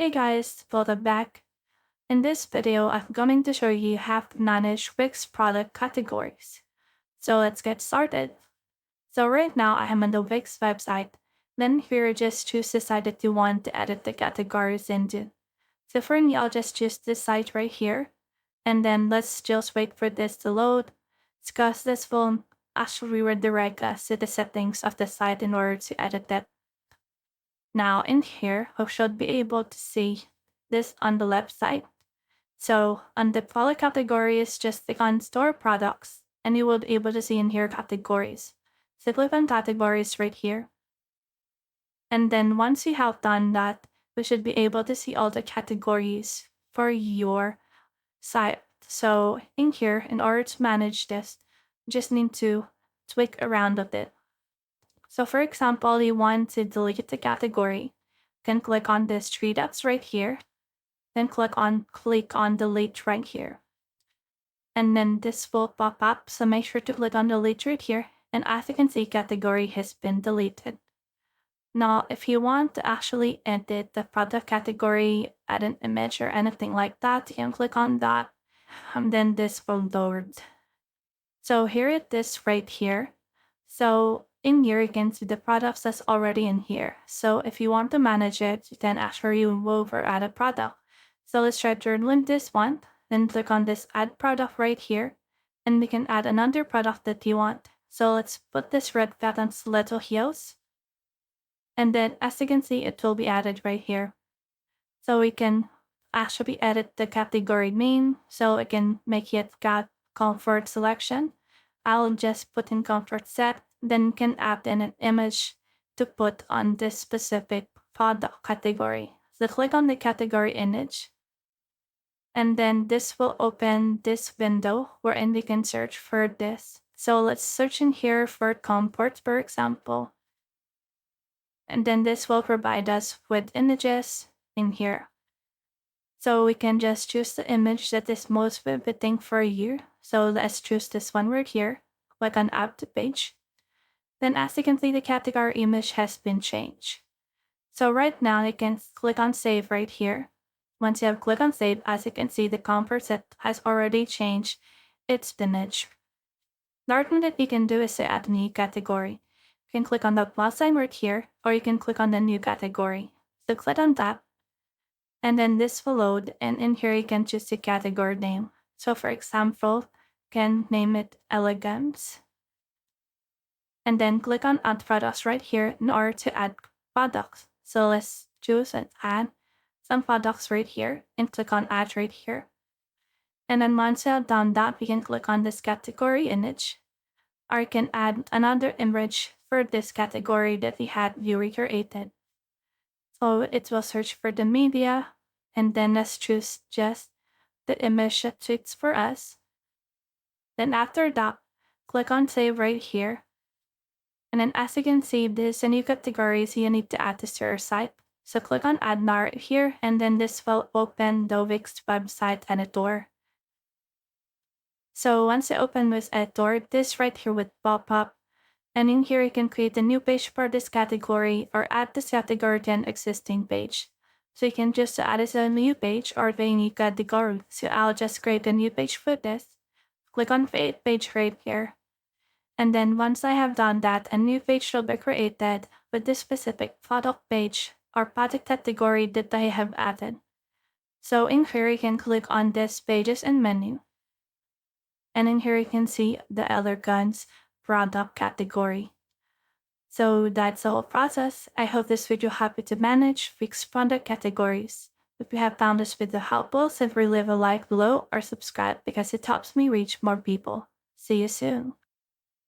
Hey guys, welcome back. In this video, I'm going to show you how to manage Wix product categories. So let's get started. So right now I am on the Wix website. Then here just choose the site that you want to edit the categories into. So for me, I'll just choose this site right here. And then let's just wait for this to load, because this will actually redirect us to the settings of the site in order to edit it. Now in here, we should be able to see this on the left side. So on the product categories, just click on store products and you will be able to see in here categories. So click on categories right here. And then once you have done that, we should be able to see all the categories for your site. So in here, in order to manage this, you just need to tweak around a bit. So for example, you want to delete the category, you can click on this three dots right here, then click on delete right here. And then this will pop up, so make sure to click on delete right here, and as you can see, category has been deleted. Now, if you want to actually edit the product category, add an image or anything like that, you can click on that, and then this will load. So here it is right here. So in here, you can see the products that's already in here. So if you want to manage it, you can actually remove or add a product. So let's try to link this one, then click on this add product right here, and we can add another product that you want. So let's put this red button to little heels. And then as you can see, it will be added right here. So we can actually edit the category name, so we can make it got comfort selection. I'll just put in comfort set, then can add in an image to put on this specific product category. So click on the category image. And then this will open this window wherein we can search for this. So let's search in here for comfort, for example. And then this will provide us with images in here. So we can just choose the image that is most fitting for you. So let's choose this one right here. Click on Add to Page. Then as you can see, the category image has been changed. So right now you can click on Save right here. Once you have clicked on Save, as you can see, the comfort set has already changed its image. The other thing that you can do is to add a new category. You can click on the plus sign right here, or you can click on the new category. So click on that. And then this will load, and in here you can choose the category name. So for example, you can name it Elegance. And then click on Add Products right here in order to add products. So let's choose and add some products right here and click on Add right here. And then once you have done that, we can click on this category image, or you can add another image for this category that you recreated. So it will search for the media, and then let's choose just the image that fits for us. Then after that, click on Save right here. And then as you can see, this is a new category, so you need to add this to your site. So click on Add Now right here, and then this will open the Wix website editor. So once you open Wix Editor, this right here would pop up. And in here, you can create a new page for this category or add this category to an existing page. So you can just add it to a new page or a new category. So I'll just create a new page for this. Click on Create Page right here. And then once I have done that, a new page will be created with this specific product page or product category that I have added. So in here, you can click on this Pages and Menu. And in here, you can see the Elegance product category. So that's the whole process. I hope this video helped you to manage Wix product categories. If you have found this video helpful, simply leave a like below or subscribe because it helps me reach more people. See you soon.